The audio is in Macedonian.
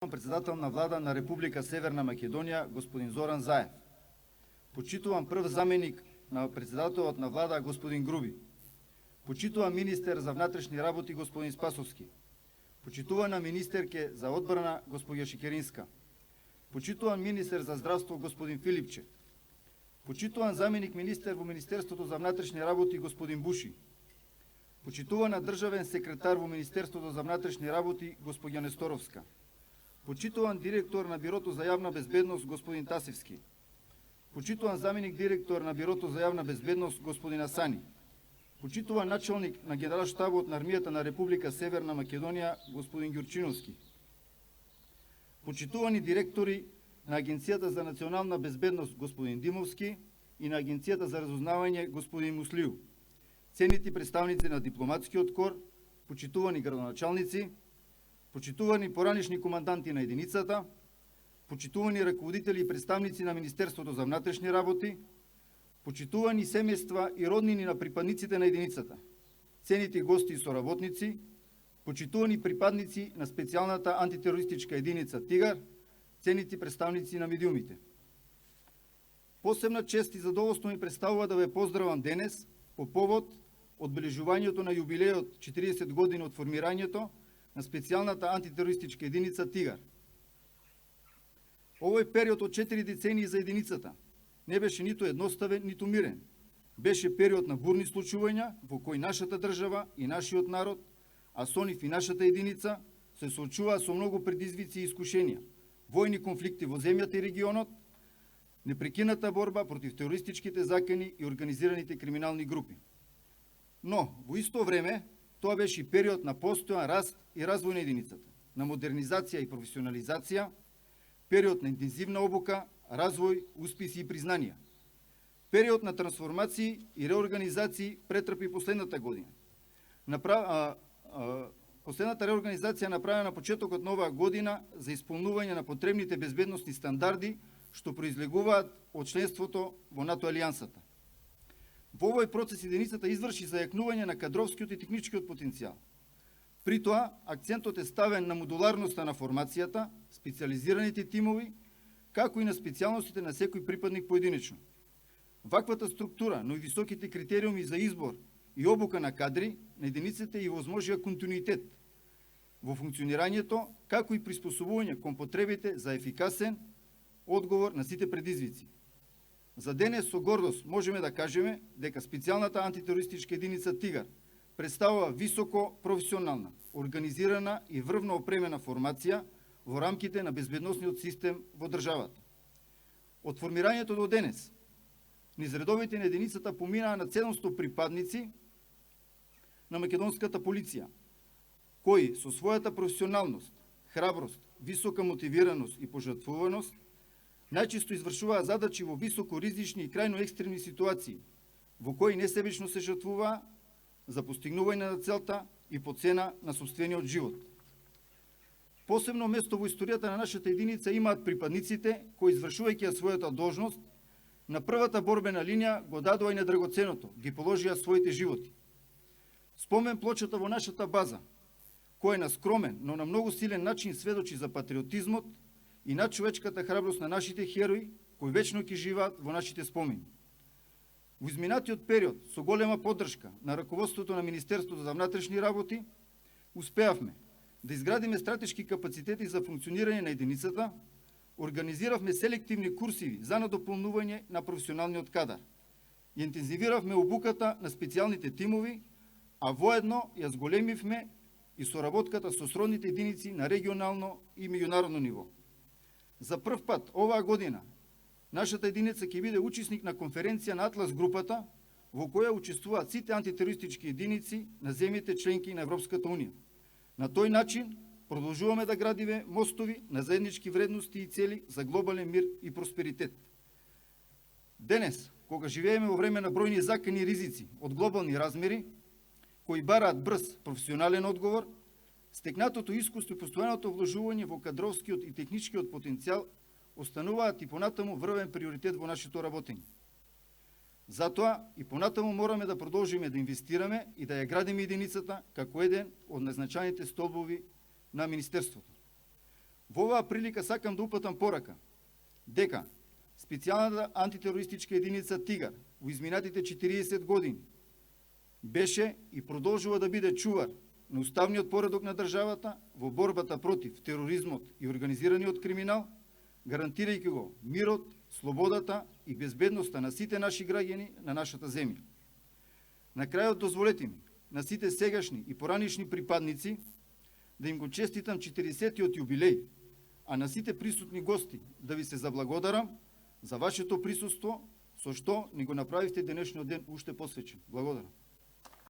Председател на влада на Република Северна Македонија, господин Зоран Заев. Почитувам прв заменик на председателот на влада, господин Груби. Почитувам министер за внатрешни работи, господин Спасовски. Почитувана министерке за одбрана, госпоѓа Шикеринска. Почитуван министер за здравство, господин Филипче. Почитуван заменик министер во Министерството за внатрешни работи, господин Буши. Почитувана државен секретар во Министерството за внатрешни работи, госпоѓа Несторовска. Почитуван директор на Бирото за јавна безбедност, господин Тасевски. Почитуван заменик директор на Бирото за јавна безбедност, господин Асани. Почитуван началник на Генерал-штабот на армијата на Република Северна Македонија, господин Ѓурчиновски. Почитувани директори на Агенцијата за национална безбедност, господин Димовски, и на Агенцијата за разузнавање, господин Муслиу. Ценити представници на дипломатскиот кор, почитувани градоначалници, почитувани поранишни команданти на единицата, почитувани раководители и представници на Министерството за внатрешни работи, почитувани семејства и роднини на припадниците на единицата, ценити гости и соработници, почитувани припадници на специјалната антитерористичка единица Тигар, ценити представници на медиумите. Посебна чест и задоволство ми представува да ве поздравам денес по повод одбележувањето на јубилејот 40 години од формирањето на специјалната антитерористичка единица Тигар. Овој период од 4 децении за единицата не беше ниту едноставен, ниту мирен. Беше период на бурни случувања во кои нашата држава и нашиот народ, а со нив и нашата единица, се соочуваа со многу предизвици и искушенија, војни конфликти во земјата и регионот, непрекината борба против терористичките закани и организираните криминални групи. Но, во исто време, тоа беше период на постојан раст и развој на единицата, на модернизација и професионализација, период на интензивна обука, развој, успеси и признанија. Период на трансформации и реорганизации претрпи последната година. Последната реорганизација направена на почетокот на оваа година за исполнување на потребните безбедносни стандарди што произлегуваат од членството во НАТО алијансата. Во овој процес единицата изврши зајакнување на кадровскиот и техничкиот потенцијал. При тоа, акцентот е ставен на модуларноста на формацијата, специализираните тимови, како и на специјалностите на секој припадник поединечно. Ваквата структура, но и високите критериуми за избор и обука на кадри на единиците и возможија континуитет во функционирањето, како и приспособување кон потребите за ефикасен одговор на сите предизвици. За денес со гордост можеме да кажеме дека специјалната антитерористичка единица Тигар представува високо професионална, организирана и врвно опремена формација во рамките на безбедносниот систем во државата. Од формирањето до денес, низ редовите на единицата поминаа на 700 припадници на македонската полиција, кои со својата професионалност, храброст, висока мотивираност и пожртвуваност најчесто извршуваат задачи во високо ризични и крајно екстремни ситуации, во кои несебично се жртвуваа за постигнување на целта и по цена на сопствениот живот. Посебно место во историјата на нашата единица имаат припадниците кои, извршувајќи својата должност, на првата борбена линија го дадоа и недрагоценото, ги положија своите животи. Спомен плочата во нашата база, која на скромен, но на многу силен начин сведочи за патриотизмот и надчовечката храброст на нашите херои, кои вечно ќе живеат во нашите спомени. Во изминатиот период, со голема поддршка на раководството на Министерството за внатрешни работи, успеавме да изградиме стратешки капацитети за функционирање на единицата, организиравме селективни курсиви за надополнување на професионалниот кадар и интензивиравме обуката на специјалните тимови, а воедно ја зголемивме и соработката со сродните единици на регионално и меѓународно ниво. За прв пат оваа година нашата единица ќе биде учесник на конференција на Атлас групата, во која учествуваат сите антитерористички единици на земјите членки на Европската унија. На тој начин продолжуваме да градиме мостови на заеднички вредности и цели за глобален мир и просперитет. Денес, кога живееме во време на бројни закани и ризици од глобални размери, кои бараат брз професионален одговор, стекнатото искуство и постојаното вложување во кадровскиот и техничкиот потенцијал остануваат и понатаму врвен приоритет во нашето работење. Затоа и понатаму мораме да продолжиме да инвестираме и да ја градиме единицата како еден од назначаните столбови на Министерството. Во оваа прилика сакам да упатам порака дека специјалната антитерористичка единица Тигар во изминатите 40 години беше и продолжува да биде чувар на уставниот поредок на државата во борбата против тероризмот и организираниот криминал, гарантирајќи го мирот, слободата и безбедноста на сите наши граѓани на нашата земја. На крајот дозволете ми на сите сегашни и поранишни припадници да им го честитам 40-тиот јубилеј, а на сите присутни гости да ви се заблагодарам за вашето присуство, со што ни го направивте денешниот ден уште посвечен. Благодарам.